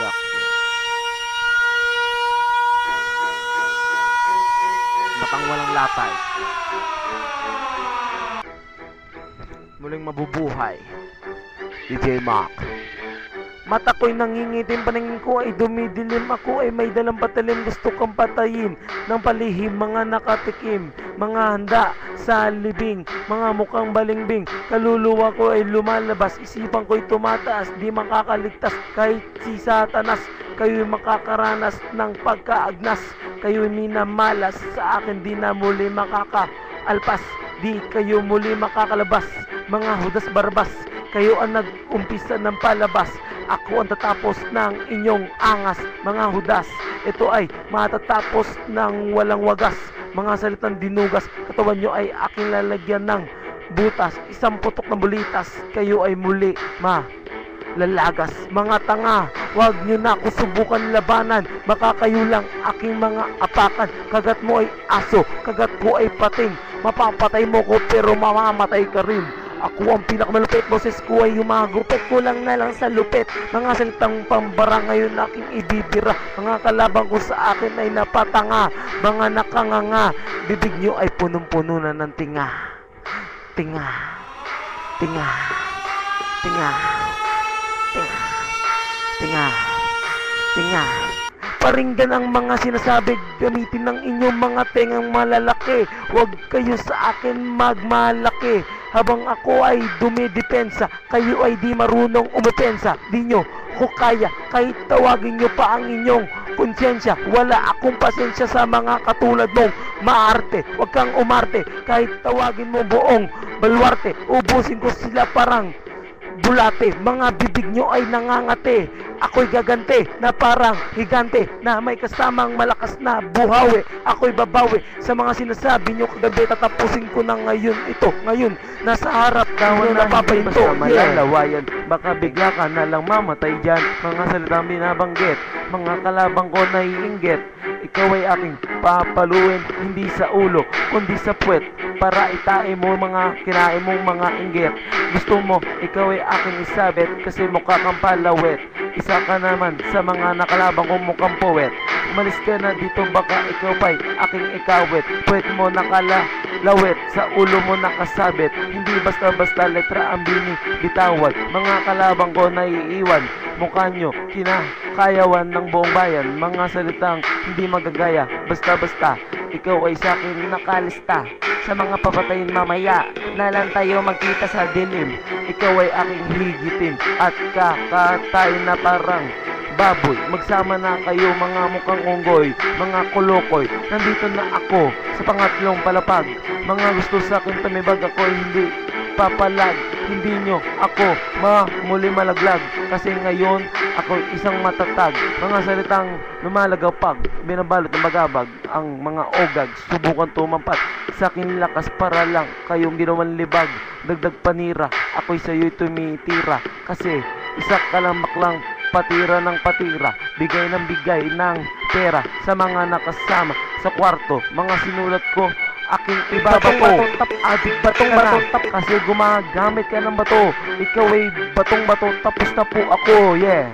Production. Matang walang latay, muling mabubuhay. DJ Mac. Mata ko'y nangingitim, paningin ko ay dumidilim. Ako ay may dalang patalim, gusto kang patayin ng palihim. Mga nakatikim, mga handa sa libing, mga mukhang balingbing. Kaluluwa ko ay lumalabas, isipan ko'y tumataas. Di makakaligtas kahit si Satanas. Kayo'y makakaranas ng pagkaagnas. Kayo'y minamalas, sa akin di na muli makakaalpas. Di kayo muli makakalabas, mga Judas Barbas. Kayo ang nag-umpisa ng palabas, ako ang tatapos ng inyong angas, mga Judas. Ito ay matatapos ng walang wagas, mga salitang dinugas. Katawan nyo ay aking lalagyan ng butas, isang putok ng bulitas. Kayo ay muli lalagas, mga tanga. Huwag nyo na ako subukan labanan, baka kayo lang aking mga apakan. Kagat mo ay aso, kagat ko ay pating. Mapapatay mo ko pero mamamatay ka rin. Ako ang pinakamalupit, boses ko ay humagupit. Kulang na lang sa lupit, mga salitang pambara ngayon aking ibibira. Mga kalabang ko sa akin ay napatanga, mga nakanganga. Bibig nyo ay punong-puno na ng tinga. Tinga, tinga, tinga, tinga, tinga, tinga. Paringgan ang mga sinasabi, gamitin ng inyong mga tengang malalaki. Huwag kayo sa akin magmalaki. Habang ako ay dumidepensa, kayo ay di marunong umepensa. Di nyo ko kaya, kahit tawagin nyo pa ang inyong konsyensya. Wala akong pasensya sa mga katulad mong maarte. Huwag kang umarte, kahit tawagin mo buong baluarte. Ubusin ko sila parang bulate, mga bibig nyo ay nangangate. Ako'y gagante na parang higante, na may kasamang malakas na buhawi. Ako'y babawi sa mga sinasabi nyo kagabi. Tatapusin ko na ngayon ito. Ngayon, nasa harap nyo napapahinto. Malalawayan, baka bigla ka na lang mamatay dyan. Mga salitang binabanggit, mga kalabang ko naiinggit. Ikaw ay aking papaluin, hindi sa ulo, kundi sa puwet, para itain mo mga kinain mong mga inggit. Gusto mo, ikaw ay aking isabit, kasi mukha kang palawit. Isa ka naman sa mga nakalabang kong mukhang puwet. Umalis ka na dito, baka ikaw pa'y aking ikawit. Puwet mo nakalalawit, sa ulo mo nakasabit. Hindi basta-basta letra ang binibitawad. Mga kalabang ko naiiwan, mukha nyo kinakayawan ng buong bayan. Mga salitang hindi magagaya, basta-basta. Ikaw ay sa akin nakalista, sa mga papatayin mamaya, na lang tayo magkita sa dilim. Ikaw ay aking higitin at kakatayin na parang baboy. Magsama na kayo mga mukhang unggoy, mga kulukoy. Nandito na ako sa pangatlong palapag. Mga gusto sa akin tumibag, ako hindi papalag. Hindi nyo ako muli malaglag, kasi ngayon ako isang matatag. Mga salitang lumalagapag, binabalot ng bagabag ang mga ogag. Subukan tumampat sa akin lakas para lang kayong ginawan libag. Dagdag panira, ako'y sa'yo'y tumitira, kasi isa ka lang maklang patira ng patira. Bigay ng pera sa mga nakasama sa kwarto. Mga sinulat ko aking ibabato. Adik batong bato, kasi gumagamit ka ng bato. Ikaw ay batong bato, tapos na po ako, yeah.